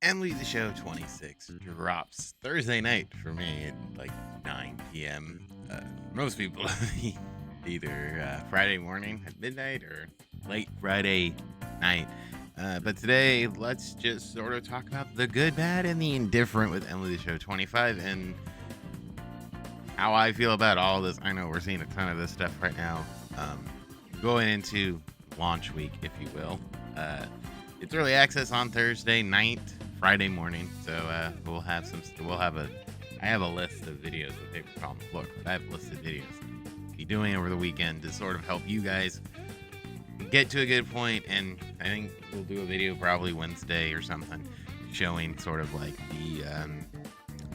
Emily the Show 26 drops Thursday night for me at like 9 p.m. Most people either Friday morning at midnight or late Friday night. But today, let's just sort of talk about the good, bad, and the indifferent with Emily the Show 25 and how I feel about all this. I know we're seeing a ton of this stuff right now. Going into launch week, if you will. It's early access on Thursday night, Friday morning. So I have a list of videos with paper column look. I have a list of videos I'll be doing over the weekend to sort of help you guys get to a good point. And I think we'll do a video probably Wednesday or something showing sort of like the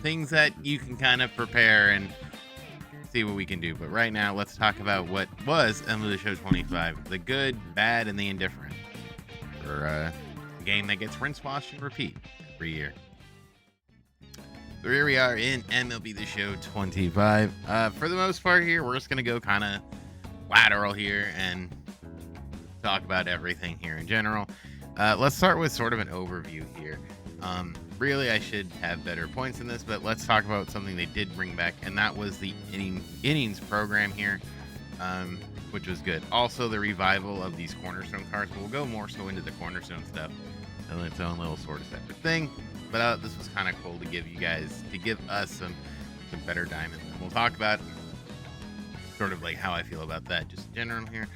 things that you can kind of prepare and see what we can do. But right now, let's talk about what was Emily the Show 25, the good, bad, and the indifferent for a game that gets rinse, wash, and repeat every year. So here we are in MLB the Show 25. For the most part here, we're just going to go kind of lateral here and talk about everything here in general. Let's start with sort of an overview here. Really, I should have better points in this, but let's talk about something they did bring back, and that was the innings program here, which was good. Also, the revival of these cornerstone cards. We'll go more so into the cornerstone stuff in its own little sort of separate thing, but this was kind of cool to give us some better diamonds. And we'll talk about sort of like how I feel about that just in general here.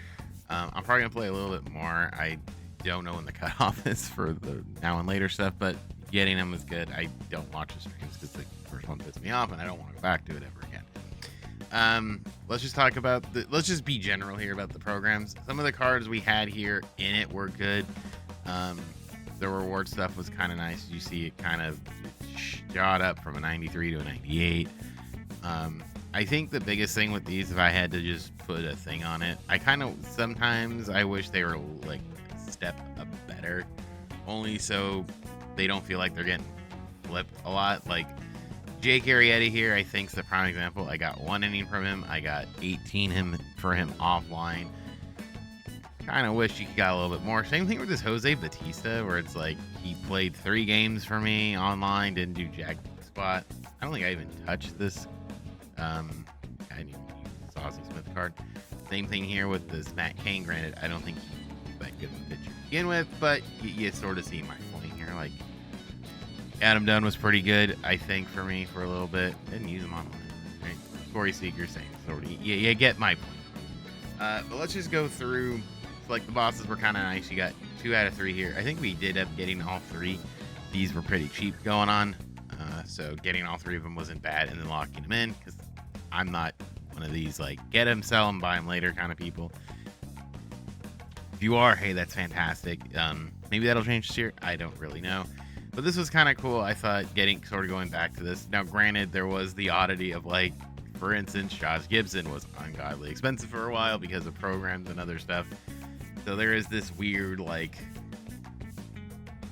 I'm probably gonna play a little bit more. I don't know when the cutoff is for the now and later stuff, but getting them is good. I don't watch the streams because the first one pissed me off and I don't want to go back to it ever again. Let's just talk about let's just be general here about the programs. Some of the cards we had here in it were good. The reward stuff was kind of nice. You see it kind of shot up from a 93 to a 98. I think the biggest thing with these, if I had to just put a thing on it, sometimes I wish they were like a step up better, only so they don't feel like they're getting flipped a lot. Like Jake Arrieta here, I think is the prime example. I got 1 inning from him. I got 18 for him offline. Kind of wish he got a little bit more. Same thing with this Jose Batista, where it's like he played 3 games for me online, didn't do jack spot. I don't think I even touched this. I didn't even use the Saucy Smith card. Same thing here with this Matt Cain. Granted, I don't think he's that good of a pitcher to begin with, but you sort of see my point here. Like Adam Dunn was pretty good, I think, for me for a little bit. Didn't use him online, right? Corey Seager, same sort of. You get my point. But let's just go through. Like the bosses were kind of nice. You got 2 out of 3 here. I think we did end up getting all 3. These were pretty cheap going on, so getting all 3 of them wasn't bad, and then locking them in, because I'm not one of these like get them, sell them, buy them later kind of people. If you are, hey, that's fantastic. Maybe that'll change this year. I don't really know, but this was kind of cool. I thought going back to this. Now, granted, there was the oddity of like, for instance, Josh Gibson was ungodly expensive for a while because of programs and other stuff. So there is this weird like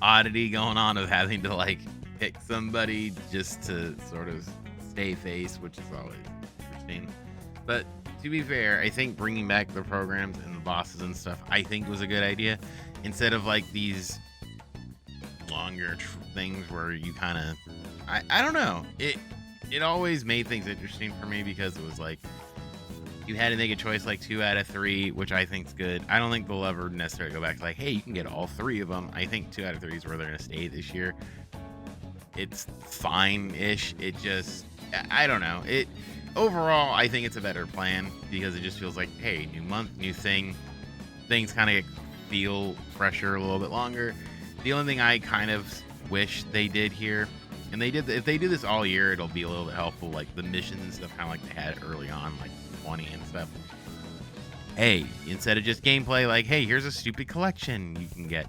oddity going on of having to like pick somebody just to sort of stay face, which is always interesting. But to be fair, I think bringing back the programs and the bosses and stuff, I think was a good idea, instead of like these longer things where you kind of, I don't know. It always made things interesting for me because it was like, you had to make a choice like 2 out of 3, which I think is good. I don't think they'll ever necessarily go back to like, hey, you can get all 3 of them. I think 2 out of 3 is where they're going to stay this year. It's fine-ish. It just, I don't know. Overall, I think it's a better plan because it just feels like, hey, new month, new thing. Things kind of feel fresher a little bit longer. The only thing I kind of wish they did here, and if they do this all year, it'll be a little bit helpful. Like the missions and stuff, kind of like they had early on, like 20 and stuff. Hey, instead of just gameplay, like, hey, here's a stupid collection you can get.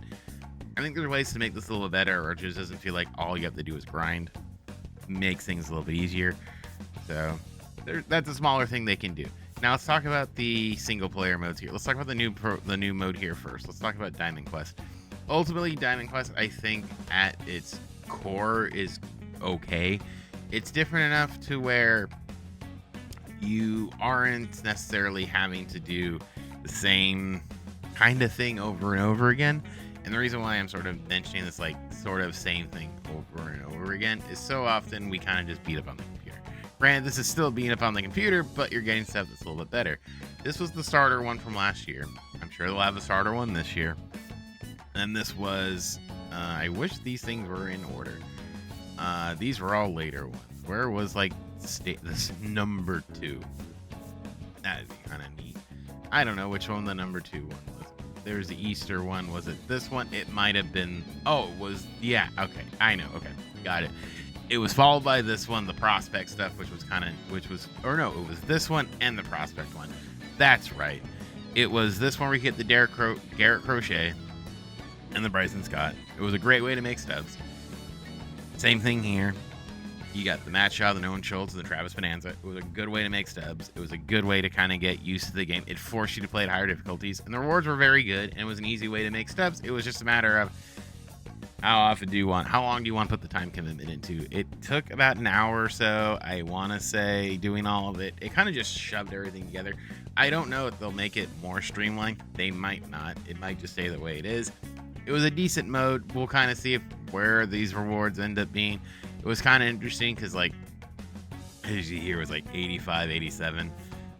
I think there's ways to make this a little bit better, or it just doesn't feel like all you have to do is grind. Makes things a little bit easier. So that's a smaller thing they can do. Now let's talk about the single player modes here. Let's talk about the new mode here first. Let's talk about Diamond Quest. Ultimately, Diamond Quest, I think at its core is okay. It's different enough to where you aren't necessarily having to do the same kind of thing over and over again. And the reason why I'm sort of mentioning this like sort of same thing over and over again is so often we kind of just beat up on the computer. Granted, this is still beating up on the computer, but you're getting stuff that's a little bit better. This was the starter one from last year. I'm sure they'll have the starter one this year. And this was, I wish these things were in order. These were all later ones. Where was like this number 2? That'd be kind of neat. I don't know which one the number 2 one was. There's the Easter one. Was it this one? It might have been. Oh, it was. Yeah. Okay. I know. Okay. Got it. It was followed by this one, the prospect stuff, it was this one and the prospect one. That's right. It was this one where you get the Garrett Crochet and the Bryson Scott. It was a great way to make stubs. Same thing here. You got the Matt Shaw, the Nolan Schultz, and the Travis Bonanza. It was a good way to make stubs. It was a good way to kind of get used to the game. It forced you to play at higher difficulties, and the rewards were very good, and it was an easy way to make stubs. It was just a matter of how long do you want to put the time commitment into? It took about an hour or so, I want to say, doing all of it. It kind of just shoved everything together. I don't know if they'll make it more streamlined. They might not. It might just stay the way it is. It was a decent mode. We'll kind of see where these rewards end up being. It was kind of interesting because, like, as you hear, it was like 85, 87.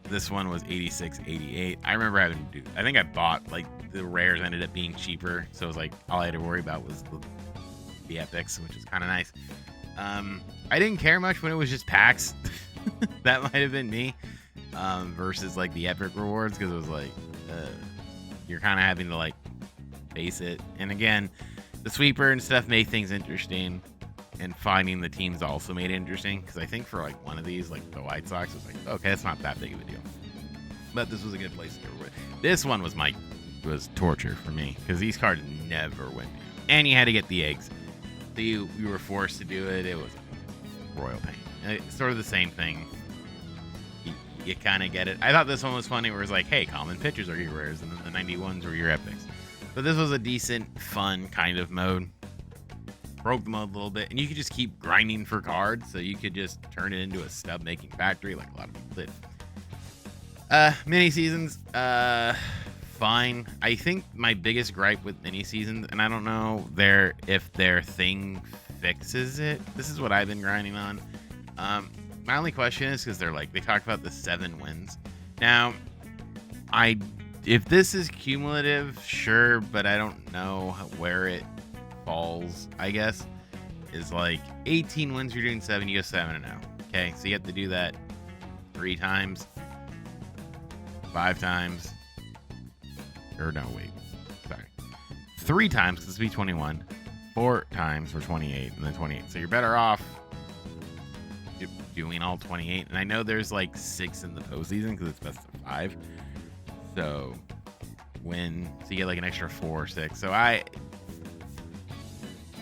This one was 86, 88. I remember having to do, I think I bought, like, the rares ended up being cheaper. So it was like, all I had to worry about was the epics, which is kind of nice. I didn't care much when it was just packs. That might have been me. Versus, like, the epic rewards, because it was like, you're kind of having to, like, face it. And again, the sweeper and stuff made things interesting. And finding the teams also made it interesting, because I think for like one of these, like the White Sox, it was like, okay, it's not that big of a deal. But this was a good place to go with. This one was torture for me, because these cards never went down. And you had to get the eggs. So you were forced to do it. It was a royal pain. It's sort of the same thing. You kind of get it. I thought this one was funny, where it's like, hey, common pitchers are your rares, and then the 91s were your epics. But this was a decent, fun kind of mode. Broke the mode a little bit, and you could just keep grinding for cards, so you could just turn it into a stub making factory like a lot of people did. Mini seasons, fine. I think my biggest gripe with mini seasons, and I don't know if their thing fixes it. This is what I've been grinding on. My only question is because they talk about the 7 wins. Now, if this is cumulative, sure, but I don't know where it falls, I guess. Is like 18 wins, you're doing 7, you go 7-0. Okay, so you have to do that 3 times, 5 times, or no, wait, sorry, 3 times, because it's be 21, 4 times for 28, and then 28. So you're better off doing all 28. And I know there's like 6 in the postseason because it's best of 5. So you get like an extra 4 or 6. So I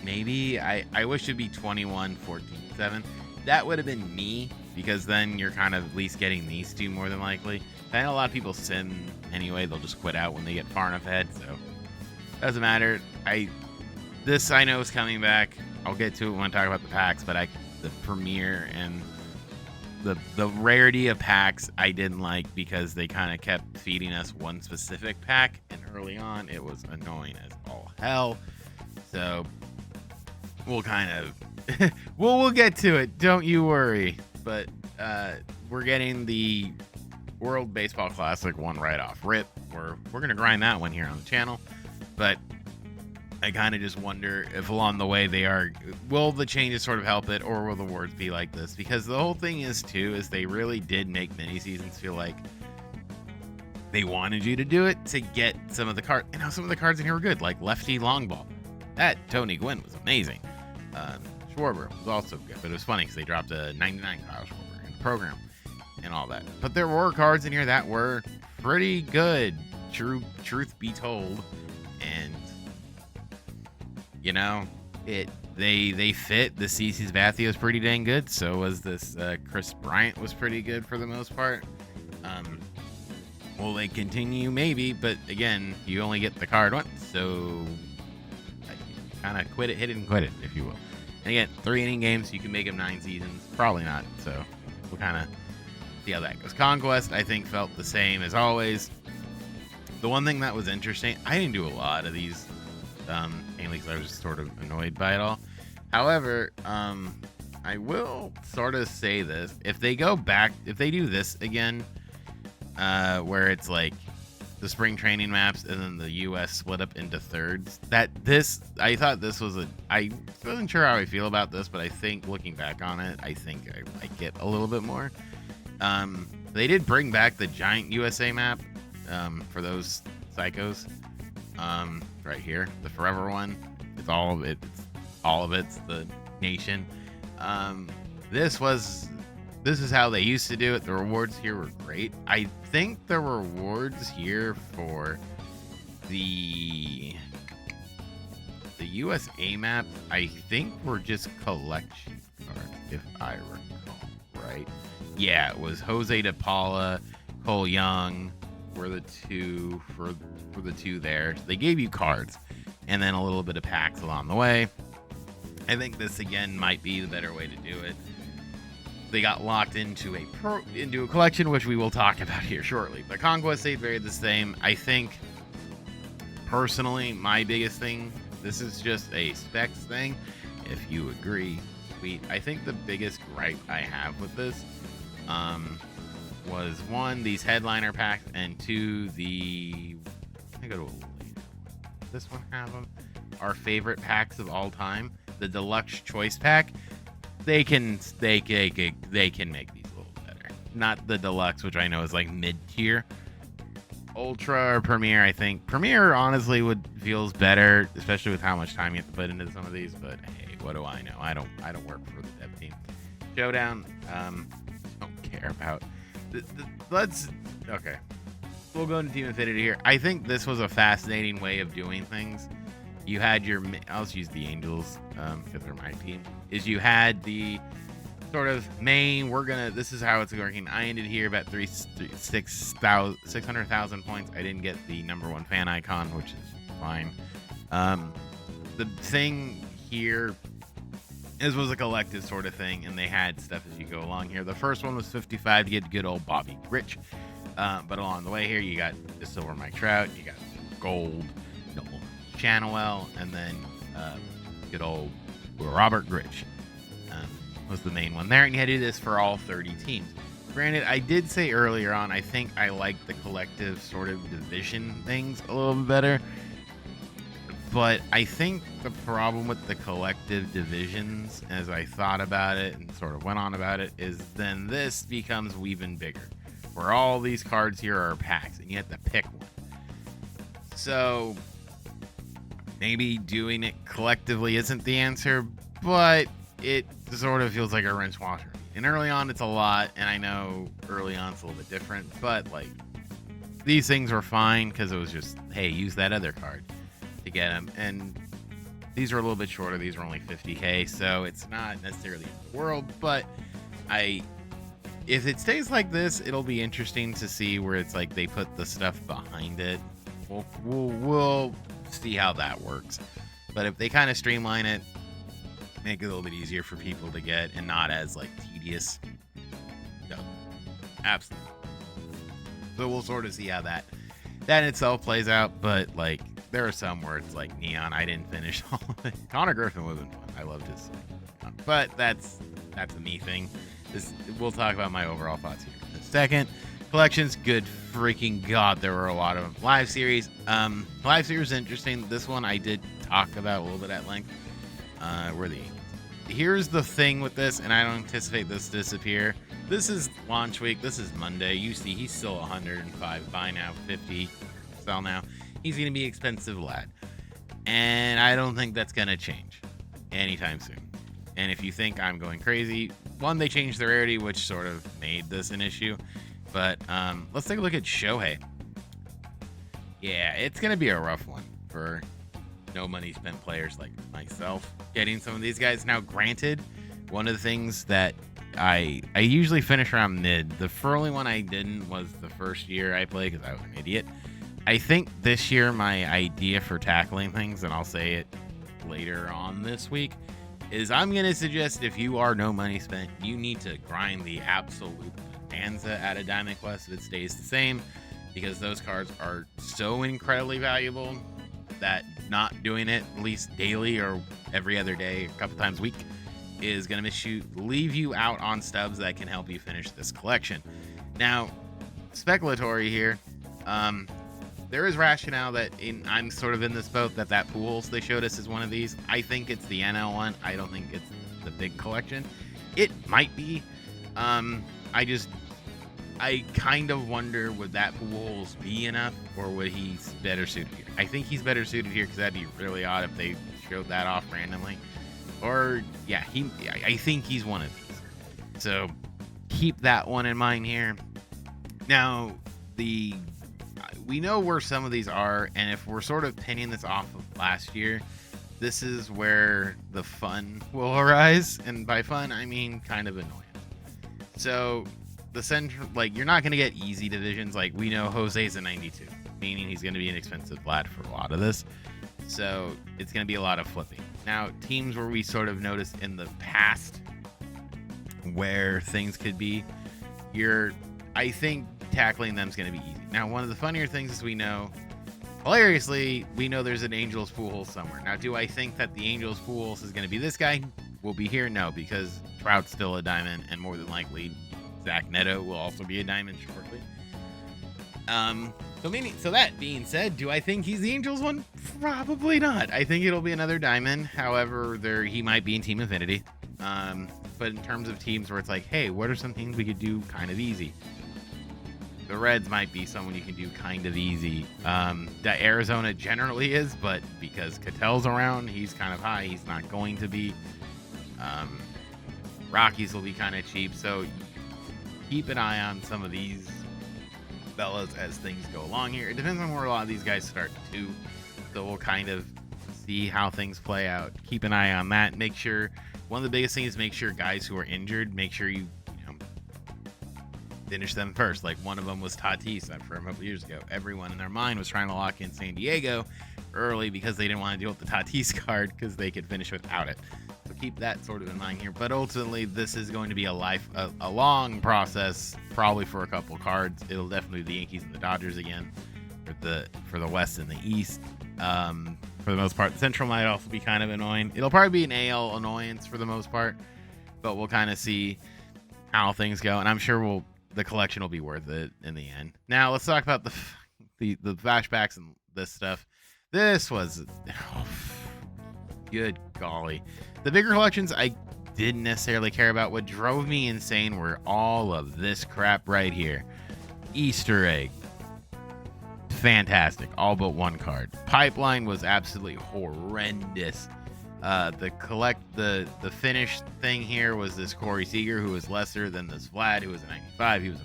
wish it'd be 21, 14, 7. That would have been me, because then you're kind of at least getting these 2 more than likely. I know a lot of people sim anyway. They'll just quit out when they get far enough ahead. So doesn't matter. This I know is coming back. I'll get to it when I talk about the packs, but the premiere and the rarity of packs I didn't like, because they kind of kept feeding us one specific pack, and early on it was annoying as all hell. So we'll kind of we'll get to it, don't you worry. But we're getting the World Baseball Classic one right off rip. We're gonna grind that one here on the channel, but I kind of just wonder if along the way will the changes sort of help it, or will the words be like this? Because the whole thing is they really did make mini seasons feel like they wanted you to do it to get some of the cards. And some of the cards in here were good, like Lefty Long Ball. That Tony Gwynn was amazing. Schwarber was also good, but it was funny because they dropped a 99 Kyle Schwarber in the program and all that. But there were cards in here that were pretty good, truth be told. And they fit. The CC's Bathia was pretty dang good. So was this Chris Bryant was pretty good for the most part. Will they continue? Maybe, but again, you only get the card once, so kind of hit it and quit it, if you will. And again, 3 inning games, you can make them 9 seasons. Probably not, so we'll kind of see how that goes. Conquest, I think, felt the same as always. The one thing that was interesting, I didn't do a lot of these mainly because I was sort of annoyed by it all. However, I will sort of say this: if they go back, if they do this again, where it's like the spring training maps and then the U.S. split up into thirds, I thought this was I wasn't sure how I feel about this, but I think looking back on it, I think I like it a little bit more. They did bring back the giant USA map for those psychos. Right here, the forever one. It's all of it. All of it's the nation. This is how they used to do it. The rewards here were great. I think the rewards here for the USA map, I think were just collection cards, if I recall right. Yeah, it was Jose de Paula, Cole Young were the two for the two there. They gave you cards and then a little bit of packs along the way. I think this again might be the better way to do it. They got locked into a collection, which we will talk about here shortly. But Conquest stayed very the same. I think personally, my biggest thing, this is just a specs thing. If you agree, sweet. I think the biggest gripe I have with this was one, these headliner packs, and two, I go to a later one. This one have them. Our favorite packs of all time, the deluxe choice pack. They can make these a little better. Not the deluxe, which I know is like mid tier. Ultra or Premier, I think Premier honestly feels better, especially with how much time you have to put into some of these. But hey, what do I know? I don't work for the dev team. Showdown, don't care about. Okay. We'll go into Team Infinity here. I think this was a fascinating way of doing things. You had I'll just use the Angels because they're my team. You had the sort of main, this is how it's working. I ended here about 600,000 points. I didn't get the #1 fan icon, which is fine. The thing here was a collective sort of thing, and they had stuff as you go along here. The first one was 55 to get good old Bobby Rich. But along the way here, you got the silver Mike Trout, you got gold Chanwell, and then good old Robert Grich was the main one there. And you had to do this for all 30 teams. Granted, I did say earlier on, I think I like the collective sort of division things a little bit better. But I think the problem with the collective divisions, as I thought about it and sort of went on about it, is then this becomes even bigger, where all these cards here are packs, and you have to pick one. So maybe doing it collectively isn't the answer, but it sort of feels like a rinse washer. And early on, it's a lot, and I know early on it's a little bit different, but like these things were fine because it was just, hey, use that other card to get them. And these are a little bit shorter. These are only 50k, so it's not necessarily the world, but if it stays like this, it'll be interesting to see where it's like they put the stuff behind it. We'll see how that works. But if they kind of streamline it, make it a little bit easier for people to get and not as like tedious. No, absolutely. So we'll sort of see how that in itself plays out. But like there are some where it's like Neon. I didn't finish all of it. Connor Griffin was fun. I loved his, but that's a me thing. We'll talk about my overall thoughts here in a second. Collections, good freaking god, there were a lot of them. Live series is interesting. This one I did talk about a little bit at length. Here's the thing with this, and I don't anticipate this to disappear. This is launch week. This is Monday. You see, he's still 105 buy now, 50 sell now. He's gonna be expensive lad, and I don't think that's gonna change anytime soon. And if you think I'm going crazy, one, they changed the rarity, which sort of made this an issue. But let's take a look at Shohei. Yeah, it's going to be a rough one for no money spent players like myself getting some of these guys. Now, granted, one of the things that I usually finish around mid. The only one I didn't was the first year I played because I was an idiot. I think this year my idea for tackling things, and I'll say it later on this week, is I'm going to suggest if you are no money spent, you need to grind the absolute bonanza out of Diamond Quest if it stays the same, because those cards are so incredibly valuable that not doing it at least daily or every other day, a couple times a week, is going to leave you out on stubs that can help you finish this collection. Now, speculatory here, there is rationale that I'm sort of in this boat that Pujols they showed us is one of these. I think it's the NL one. I don't think it's the big collection. It might be. I kind of wonder, would that Pujols be enough, or would he better suited here? I think he's better suited here because that'd be really odd if they showed that off randomly. Or, yeah, I think he's one of these. So, keep that one in mind here. Now, we know where some of these are, and if we're sort of pinning this off of last year, this is where the fun will arise. And by fun, I mean kind of annoying. So, the central, like, you're not going to get easy divisions. Like, we know Jose's a 92, meaning he's going to be an expensive lad for a lot of this. So it's going to be a lot of flipping. Now, teams where we sort of noticed in the past where things could be, I think tackling them is going to be easy. Now, one of the funnier things is we know there's an Angels Pujols somewhere. Now, do I think that the Angels Pujols is going to be this guy? Will be here? No, because Trout's still a diamond, and more than likely Zach Neto will also be a diamond shortly. So that being said, do I think he's the Angels one? Probably not. I think it'll be another diamond. However, he might be in Team Infinity. But in terms of teams where it's like, hey, what are some things we could do kind of easy? The Reds might be someone you can do kind of easy. That Arizona generally is, but because Ketel's around, he's kind of high. He's not going to be. Rockies will be kind of cheap. So keep an eye on some of these fellas as things go along here. It depends on where a lot of these guys start too. So we'll kind of see how things play out. Keep an eye on that. Make sure, one of the biggest things is make sure guys who are injured, make sure you finish them first. Like one of them was Tatis for a couple years ago. Everyone in their mind was trying to lock in San Diego early because they didn't want to deal with the Tatis card because they could finish without it. So keep that sort of in mind here. But ultimately, this is going to be a long process, probably for a couple cards. It'll definitely be the Yankees and the Dodgers again for the West and the East. For the most part, the Central might also be kind of annoying. It'll probably be an AL annoyance for the most part, but we'll kind of see how things go, and I'm sure the collection will be worth it in the end. Now let's talk about the flashbacks and this stuff. This was good golly. The bigger collections I didn't necessarily care about. What drove me insane were all of this crap right here. Easter egg. Fantastic. All but one card. Pipeline was absolutely horrendous. The finished thing here was this Corey Seager, who was lesser than this Vlad, who was a 95. He was a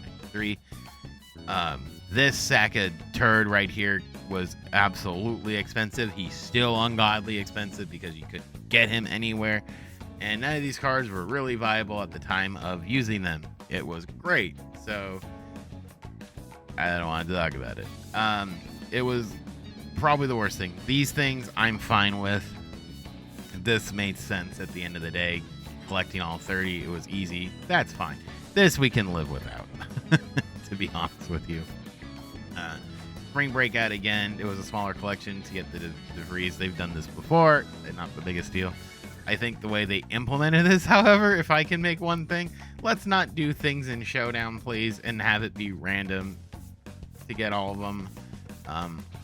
93. This sack of turd right here was absolutely expensive. He's still ungodly expensive because you couldn't get him anywhere. And none of these cards were really viable at the time of using them. It was great. So I don't want to talk about it. It was probably the worst thing. These things I'm fine with. This made sense at the end of the day. Collecting all 30, it was easy. That's fine. This we can live without, to be honest with you. Spring Breakout again. It was a smaller collection to get the DeVries. They've done this before. Not the biggest deal. I think the way they implemented this, however, if I can make one thing, let's not do things in Showdown, please, and have it be random to get all of them.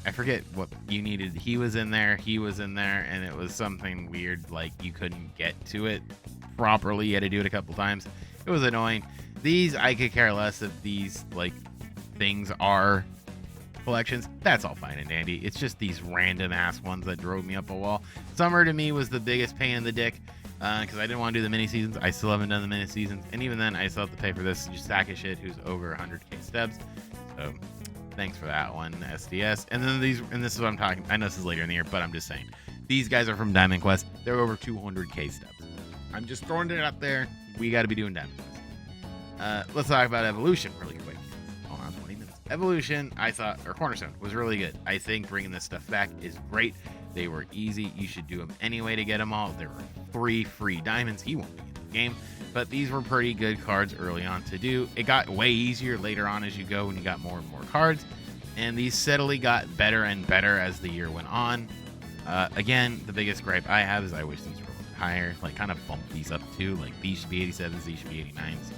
I forget what you needed. He was in there, and it was something weird, like you couldn't get to it properly. You had to do it a couple times. It was annoying. These, I could care less if these, like, things are collections. That's all fine and dandy. It's just these random ass ones that drove me up a wall. Summer to me was the biggest pain in the dick because I didn't want to do the mini seasons. I still haven't done the mini seasons, and even then I still have to pay for this sack of shit who's over 100k steps. So thanks for that one, SDS. And then this is what I'm talking. I know this is later in the year, but I'm just saying these guys are from Diamond Quest. They're over 200k steps. I'm just throwing it out there. We got to be doing Diamond Quest. Let's talk about Evolution really quick. Hold on, 20 minutes. Evolution, I thought, or Cornerstone, was really good. I think bringing this stuff back is great. They were easy. You should do them anyway to get them all. There were 3 free diamonds. He won't be in the game, but these were pretty good cards early on to do. It got way easier later on as you go when you got more and more cards, and these steadily got better and better as the year went on. Again, the biggest gripe I have is I wish these were a little higher. Like, kind of bump these up too. Like, these should be 87s, these should be 89s.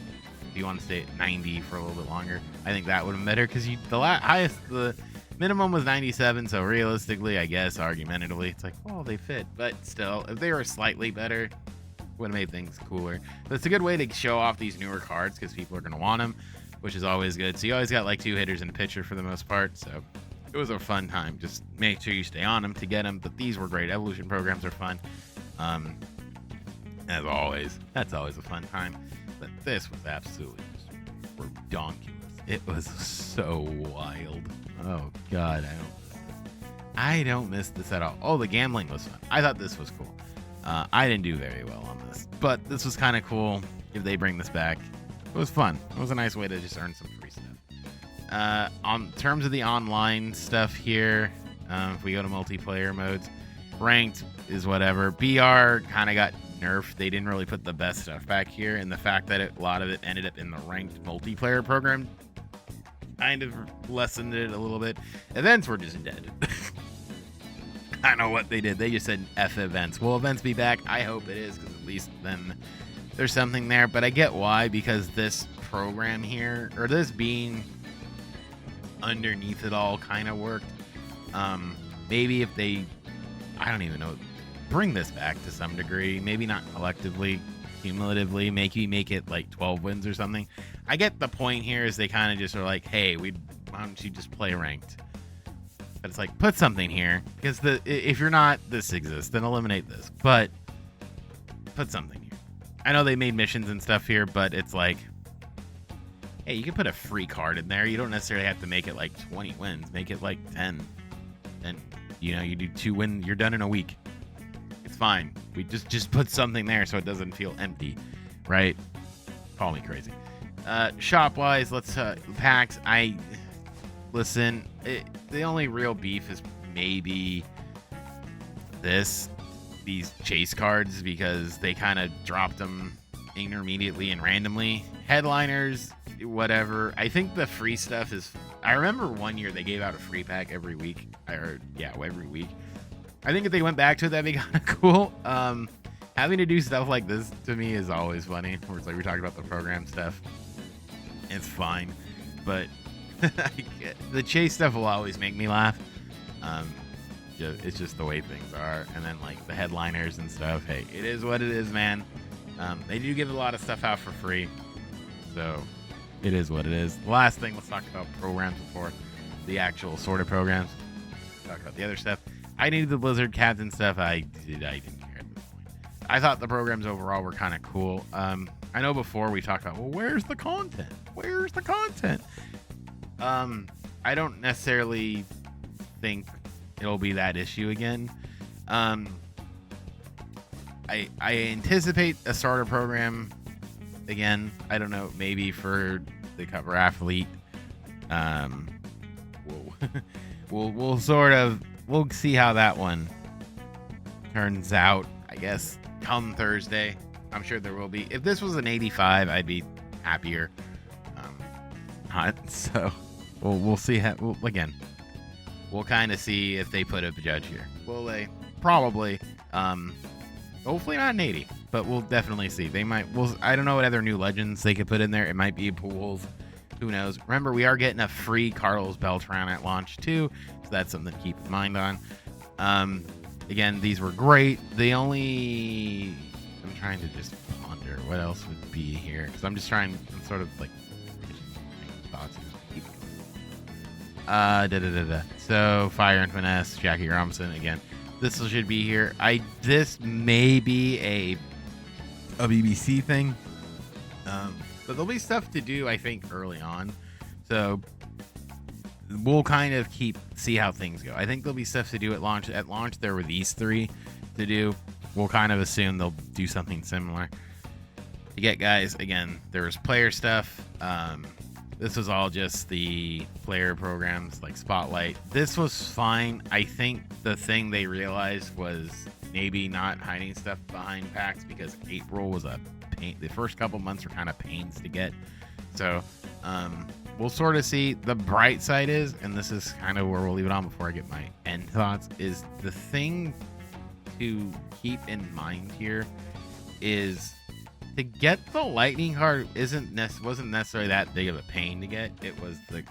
If you want to stay at 90 for a little bit longer, I think that would have been better, because the minimum was 97, so realistically, I guess, argumentatively, it's like, well, they fit. But still, if they were slightly better, would have made things cooler. But it's a good way to show off these newer cards, because people are going to want them, which is always good. So you always got like 2 hitters in a pitcher for the most part, so it was a fun time. Just make sure you stay on them to get them, but these were great. Evolution programs are fun. As always, that's always a fun time. But this was absolutely just redonkulous. It was so wild. Oh God, I don't miss this at all. Oh, the gambling was fun. I thought this was cool. I didn't do very well on this, but this was kind of cool. If they bring this back, it was fun. It was a nice way to just earn some free stuff. On terms of the online stuff here, if we go to multiplayer modes, ranked is whatever. BR kind of got nerfed. They didn't really put the best stuff back here, and the fact that a lot of it ended up in the ranked multiplayer program kind of lessened it a little bit. Events were just dead. I don't know what they did. They just said F events. Will events be back? I hope it is, because at least then there's something there. But I get why, because this program here, or this being underneath it all, kind of worked. Maybe if they, I don't even know, bring this back to some degree, maybe not collectively, cumulatively, maybe make it like 12 wins or something. I get the point here is they kind of just are like, hey, why don't you just play ranked? But it's like, put something here, because if you're not, this exists, then eliminate this, but put something here. I know they made missions and stuff here, but it's like, hey, you can put a free card in there. You don't necessarily have to make it like 20 wins. Make it like 10. And, you do 2 wins. You're done in a week. It's fine. We just put something there so it doesn't feel empty, right? Call me crazy. Shop-wise, let's, packs. Listen, the only real beef is maybe these chase cards, because they kind of dropped them intermediately and randomly. Headliners, whatever. I think the free stuff is, I remember one year they gave out a free pack every week. Every week. I think if they went back to it, that'd be kind of cool. Having to do stuff like this to me is always funny. Where it's like we talked about the program stuff. It's fine, but the chase stuff will always make me laugh. It's just the way things are. And then like the headliners and stuff. Hey, it is what it is, man. They do give a lot of stuff out for free, so it is what it is. The last thing, let's talk about programs before the actual sort of programs. Talk about the other stuff. I needed the Blizzard Captain stuff. I didn't care at this point. I thought the programs overall were kind of cool. I know before we talked about, well, where's the content? Where's the content? I don't necessarily think it'll be that issue again. I anticipate a starter program again. I don't know, maybe for the cover athlete. We'll see how that one turns out, I guess, come Thursday. I'm sure there will be. If this was an 85, I'd be happier. So we'll see how, we'll kind of see if they put a judge here. Will they? Probably. Hopefully not an 80, but we'll definitely see. They might. I don't know what other new legends they could put in there. It might be pools. Who knows? Remember, we are getting a free Carlos Beltran at launch too, so that's something to keep in mind on. Again, these were great. I'm trying to just ponder what else would be here, because I'm sort of like thoughts. So Fire and Finesse, Jackie Robinson again. This should be here. This may be a BBC thing, but there'll be stuff to do, I think, early on. So we'll kind of see how things go. I think there'll be stuff to do at launch. At launch, there were these 3 to do. We'll kind of assume they'll do something similar. You get, guys, again, there was player stuff. This was all just the player programs like Spotlight. This was fine. I think the thing they realized was maybe not hiding stuff behind packs, because April was a pain. The first couple months were kind of pains to get. So we'll sort of see. The bright side is, and this is kind of where we'll leave it on before I get my end thoughts is the thing to keep in mind here is to get the lightning card wasn't necessarily that big of a pain to get. It was the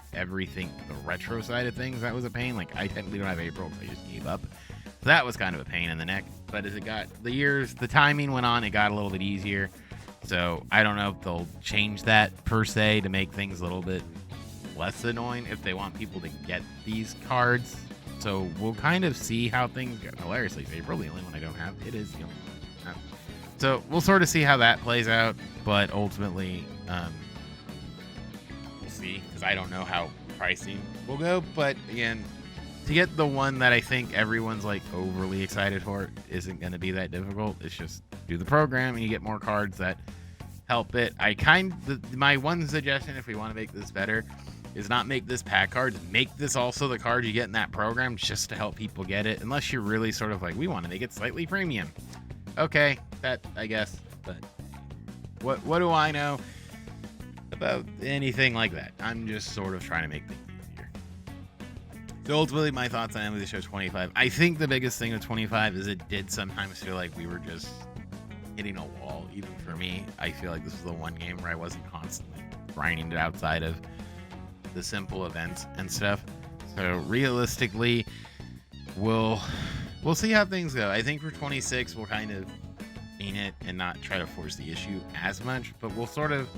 retro side of things that was a pain. Like, I technically don't have April, so I just gave up. So that was kind of a pain in the neck. But as it got the timing went on, it got a little bit easier. So I don't know if they'll change that per se to make things a little bit less annoying if they want people to get these cards. So we'll kind of see how things go. Hilariously, April, the only one I don't have. It is the only one I don't have. So we'll sort of see how that plays out. But ultimately, we'll see, because I don't know how pricing will go. But again, to get the one that I think everyone's like overly excited for isn't going to be that difficult. It's just do the program and you get more cards that help it. My one suggestion, if we want to make this better, is not make this pack cards. Make this also the card you get in that program, just to help people get it. Unless you're really sort of like, we want to make it slightly premium. Okay, that, I guess. But what do I know about anything like that? I'm just sort of trying to make things easier. So ultimately, my thoughts on MLB Show 25. I think the biggest thing with 25 is it did sometimes feel like we were just hitting a wall. Even for me, I feel like this was the one game where I wasn't constantly grinding it outside of the simple events and stuff. So realistically, we'll see how things go. I think for 26, we'll kind of mean it and not try to force the issue as much, but we'll sort of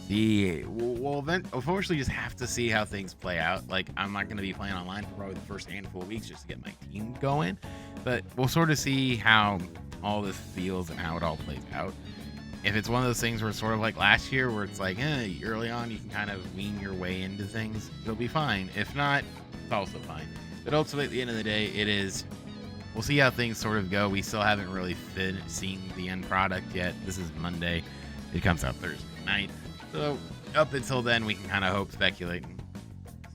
see. We'll unfortunately just have to see how things play out. Like, I'm not going to be playing online for probably the first handful of weeks just to get my team going, but we'll sort of see how all this feels and how it all plays out. If it's one of those things where it's sort of like last year, where it's like, early on you can kind of wean your way into things, it'll be fine. If not, it's also fine. But ultimately, at the end of the day, we'll see how things sort of go. We still haven't really seen the end product yet. This is Monday. It comes out Thursday night. So up until then, we can kind of hope, speculate, and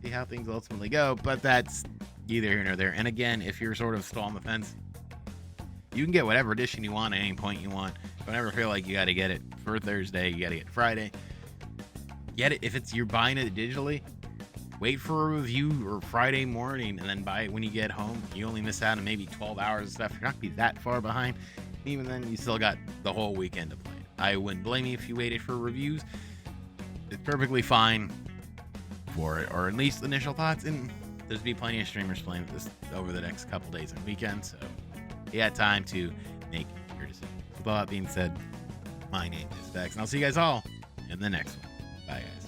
see how things ultimately go. But that's neither here nor there. And again, if you're sort of still on the fence, you can get whatever edition you want at any point you want. Don't ever feel like you got to get it for Thursday. You got to get it Friday. Get it if you're buying it digitally. Wait for a review or Friday morning and then buy it when you get home. You only miss out on maybe 12 hours of stuff. You're not going to be that far behind. Even then, you still got the whole weekend to play it. I wouldn't blame you if you waited for reviews. It's perfectly fine for it, or at least initial thoughts. And there's be plenty of streamers playing this over the next couple days and weekends. So you got time to make your decision. With all that being said, my name is Specs, and I'll see you guys all in the next one. Bye, guys.